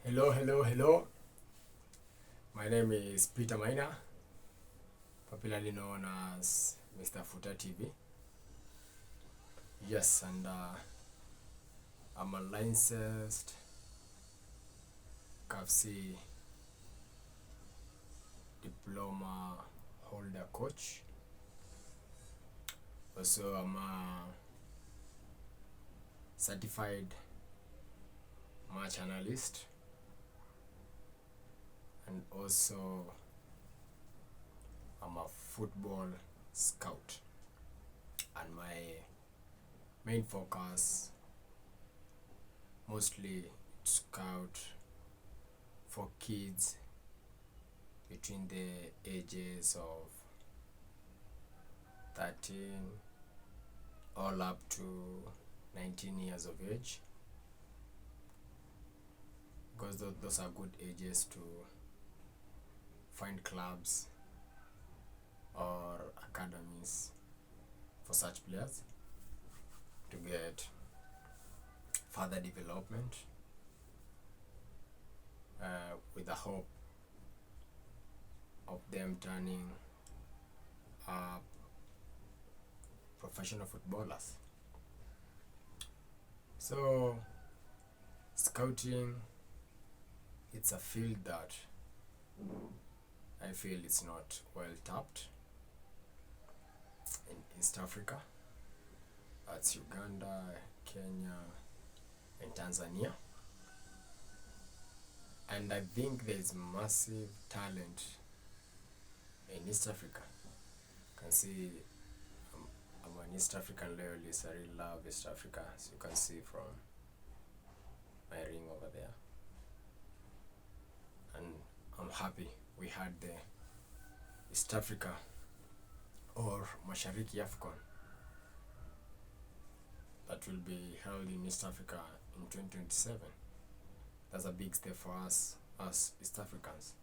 Hello, hello, hello. My name is Peter Maina, popularly known as Mr. Futa TV. Yes, and I'm a licensed CAFC diploma holder coach. Also, I'm a certified match analyst, and also I'm a football scout. And my main focus mostly to scout for kids between the ages of 13 all up to 19 years of age, because those are good ages to find clubs or academies for such players to get further development, with the hope of them turning professional footballers. So scouting, it's a field that I feel it's not well tapped in East Africa. That's Uganda, Kenya, and Tanzania. And I think there's massive talent in East Africa. You can see I'm an East African loyalist. I really love East Africa, as you can see from my ring over there. And I'm happy we had the East Africa or Mashariki AFCON that will be held in East Africa in 2027. That's a big step for us as East Africans.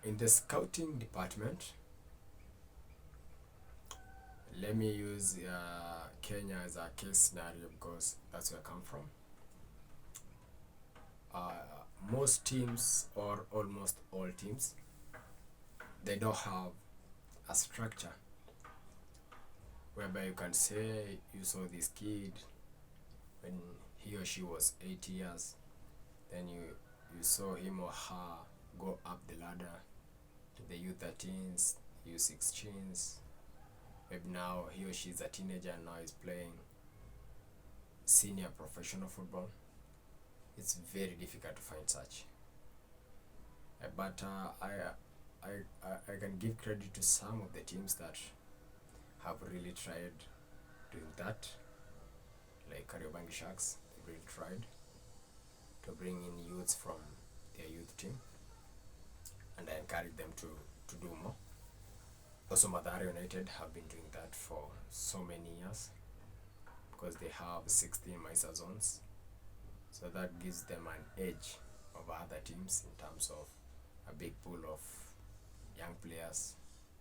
In the scouting department, let me use Kenya as a case scenario because that's where I come from. Most teams, or almost all teams, they don't have a structure whereby you can say you saw this kid when he or she was 8 years, then you saw him or her go up the ladder to the U13s, U16s. Maybe now he or she is a teenager and now is playing senior professional football. It's very difficult to find such. But I can give credit to some of the teams that have really tried doing that, like Kariobangi Sharks. They really tried to bring in youths from their youth team, and I encourage them to do more. Also, Mathare United have been doing that for so many years because they have 16 MISA zones, so that gives them an edge over other teams in terms of a big pool of young players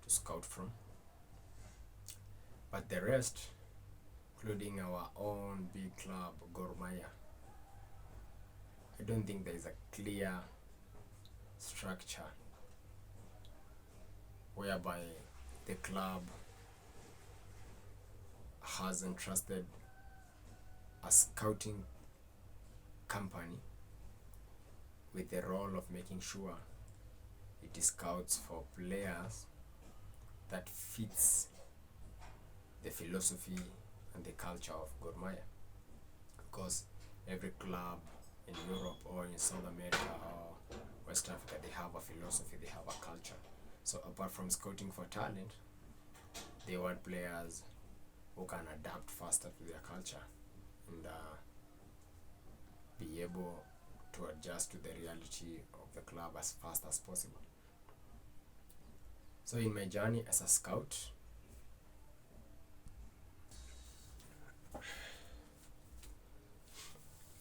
to scout from. But the rest, including our own big club Gor Mahia, I don't think there is a clear structure whereby the club has entrusted a scouting company with the role of making sure it scouts for players that fits the philosophy and the culture of Gor Mahia. Because every club in Europe or in South America or West Africa, they have a philosophy, they have a culture. So apart from scouting for talent, they want players who can adapt faster to their culture and be able to adjust to the reality of the club as fast as possible. So in my journey as a scout,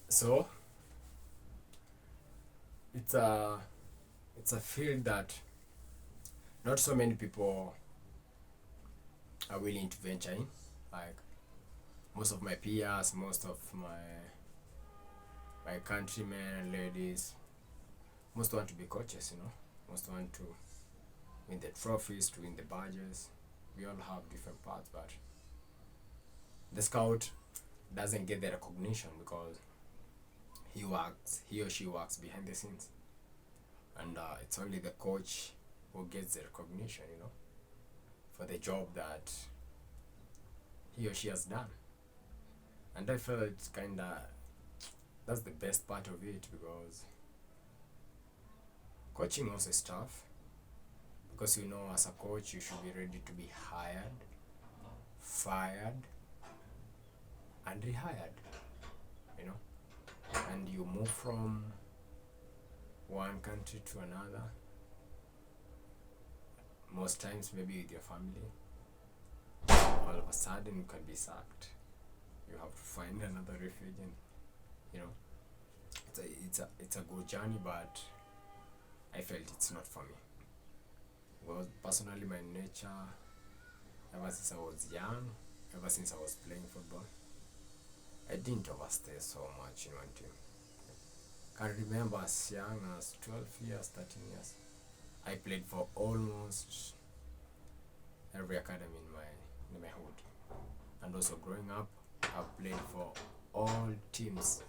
so it's a field that not so many people are willing to venture in. Like most of my peers, most of my my countrymen and ladies, most want to be coaches, most want to win the trophies, to win the badges. We all have different paths, but the scout doesn't get the recognition because he or she works behind the scenes, and it's only the coach who gets the recognition, for the job that he or she has done. And I felt that's the best part of it, because coaching also is tough, because as a coach you should be ready to be hired, fired, and rehired, and you move from one country to another, most times maybe with your family. All of a sudden you can be sacked, you have to find another refuge, and it's a good journey, but I felt it's not for me. Well, personally, my nature, ever since I was young, ever since I was playing football, I didn't overstay so much in one team. I can remember as young as 12 years, 13 years, I played for almost every academy in my hood. And also growing up, I've played for all teams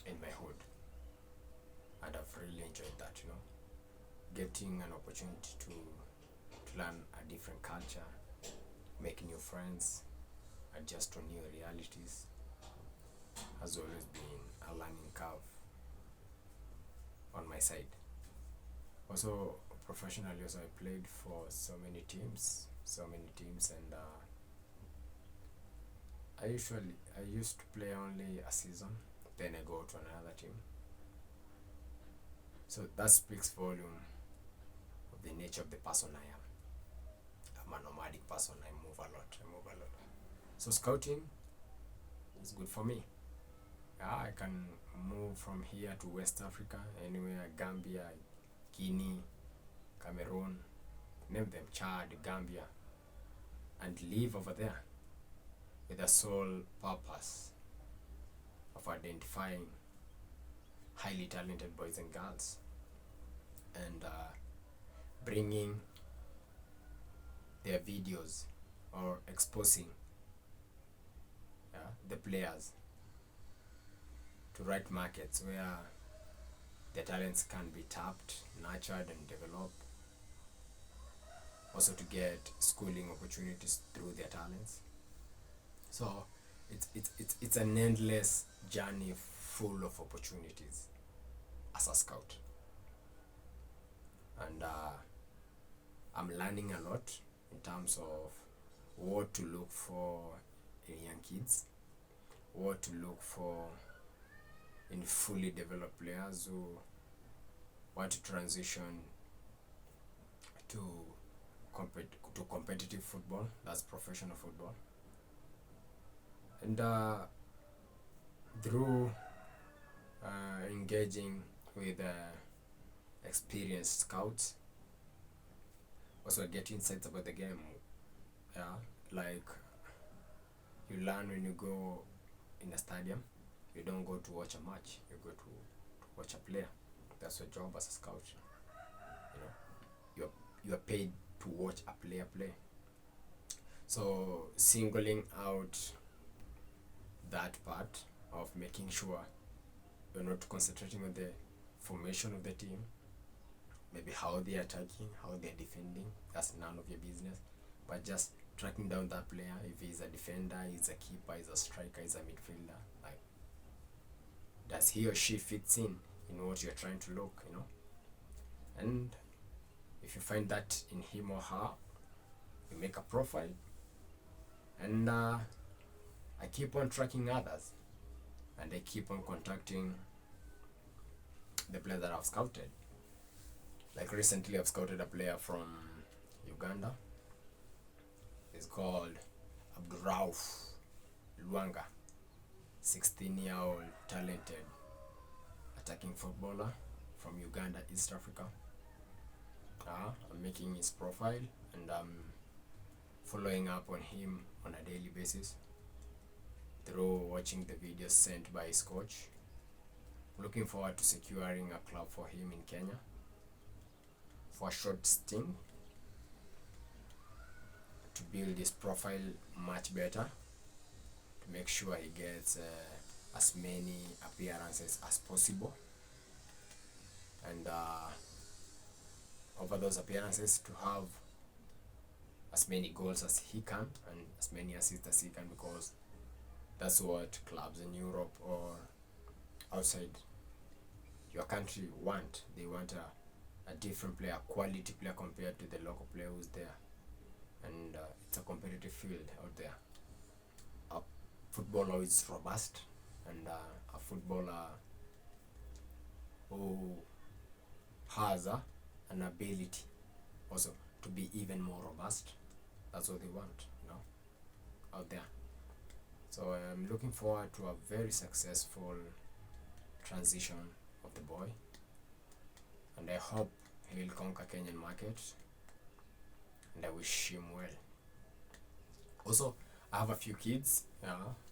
in my hood. And I've really enjoyed that, getting an opportunity to learn a different culture, make new friends, adjust to new realities, has always been a learning curve on my side. Also, professionally, I played for so many teams, and I used to play only a season, then I go to another team. So that speaks volume of the nature of the person I am. I'm a nomadic person. I move a lot. So scouting is good for me. I can move from here to West Africa, anywhere, Gambia, Guinea, Cameroon, name them, Chad, Gambia, and live over there with a sole purpose of identifying highly talented boys and girls, and bringing their videos or exposing the players to right markets where their talents can be tapped, nurtured, and developed. Also to get schooling opportunities through their talents. So it's an endless journey full of opportunities as a scout. And I'm learning a lot in terms of what to look for in young kids, what to look for in fully developed players who want to transition to competitive football, that's professional football. And through engaging with experienced scouts, also get insights about the game. Like you learn when you go in a stadium. You don't go to watch a match, you go to watch a player. That's your job as a scout. You're paid to watch a player play. So singling out that part of making sure you're not concentrating on the formation of the team, maybe how they're attacking, how they're defending, that's none of your business, but just tracking down that player. If he's a defender, he's a keeper, he's a striker, he's a midfielder, like, does he or she fits in what you're trying to look, and if you find that in him or her, you make a profile, and I keep on tracking others, and I keep on contacting the players that I've scouted. Like recently I've scouted a player from Uganda. He's called Abdurauf Luanga, 16-year-old talented attacking footballer from Uganda, East Africa. I'm making his profile, and I'm following up on him on a daily basis. through watching the videos sent by his coach. Looking forward to securing a club for him in Kenya for a short stint to build his profile much better, to make sure he gets as many appearances as possible, and over those appearances to have as many goals as he can and as many assists as he can, because that's what clubs in Europe or outside your country want. They want a different player, a quality player compared to the local player who's there. And it's a competitive field out there. A footballer who is robust, and a footballer who has an ability also to be even more robust. That's what they want, out there. So I'm looking forward to a very successful transition of the boy, and I hope he'll conquer Kenyan market, and I wish him well. Also, I have a few kids,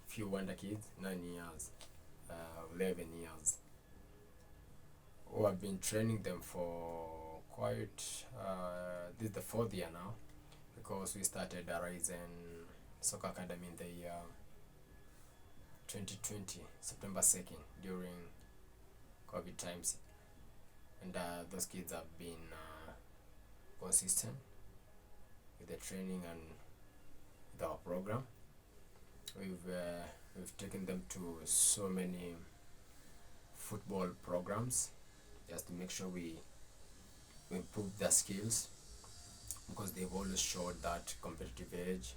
few wonder kids, 9 years, 11 years, who have been training them for quite, this is the 4th year now, because we started Horizon Soccer Academy in the year 2020, September 2nd, during COVID times. And those kids have been consistent with the training and with our program. We've taken them to so many football programs just to make sure we improve their skills, because they've always showed that competitive edge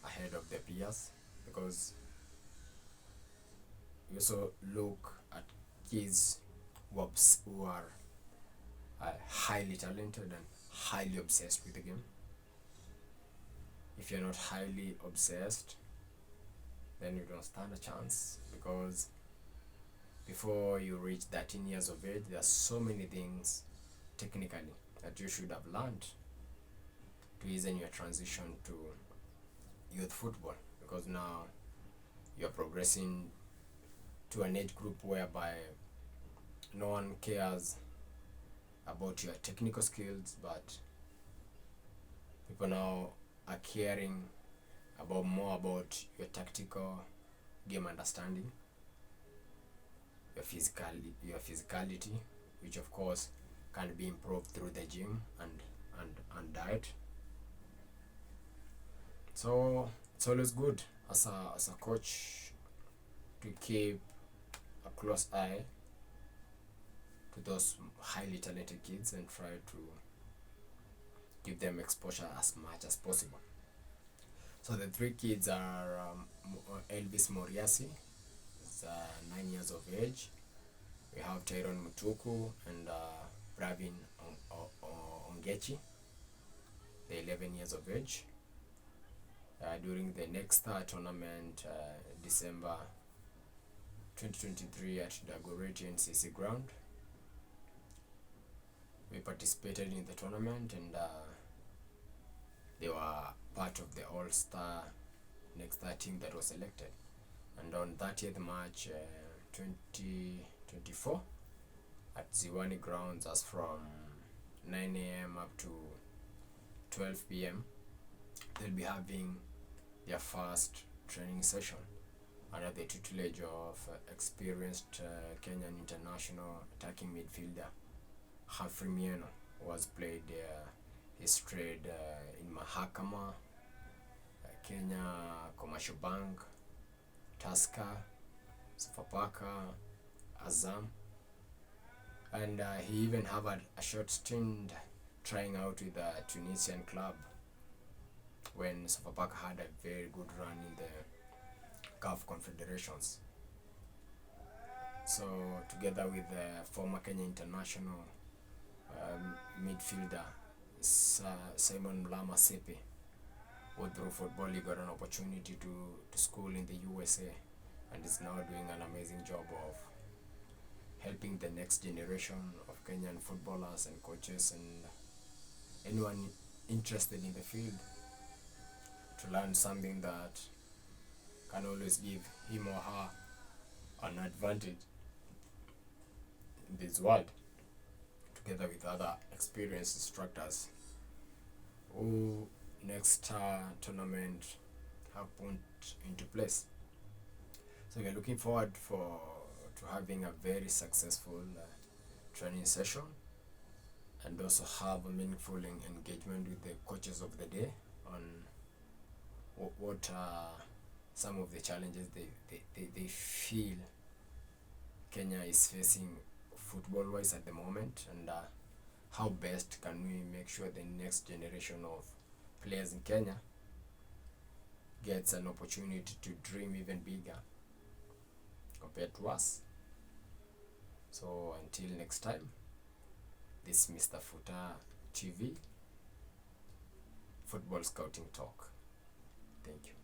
ahead of their peers. Because we also look at kids who are highly talented and highly obsessed with the game. If you're not highly obsessed, then you don't stand a chance, because before you reach 13 years of age, there are so many things technically that you should have learned to ease in your transition to youth football, because now you're progressing to an age group whereby no one cares about your technical skills, but people now are caring more about your tactical game understanding, your physicality, which of course can be improved through the gym and diet. So it's always good as a coach to keep a close eye to those highly talented kids and try to give them exposure as much as possible. So the 3 kids are Elvis Moriasi, is 9 years of age. We have Tyrone Mutuku and Bravin Ongechi, they're 11 years of age. During the next tournament, December 2023 at Dagoretti NCC ground, we participated in the tournament, and they were part of the all-star next team that was selected. And on 30th March 2024 at Ziwani grounds, as from 9 a.m. up to 12 p.m, they'll be having their first training session under the tutelage of experienced Kenyan international attacking midfielder Humphrey Mieno, who has played his trade in Mahakama, Kenya Commercial Bank, Tusker, Sofapaka, Azam, and he even had a short stint trying out with a Tunisian club when Sofapaka had a very good run in the CAF Confederations. So together with the former Kenya international midfielder Simon Mlama Sepe, who through football he got an opportunity to school in the USA, and is now doing an amazing job of helping the next generation of Kenyan footballers and coaches and anyone interested in the field to learn something that can always give him or her an advantage in this world, together with other experienced instructors who next tournament have put into place. So we're looking forward to having a very successful training session, and also have a meaningful engagement with the coaches of the day on what are some of the challenges they feel Kenya is facing football wise at the moment, and how best can we make sure the next generation of players in Kenya gets an opportunity to dream even bigger compared to us. So until next time, this is Mr. Futa TV Football Scouting Talk. Thank you.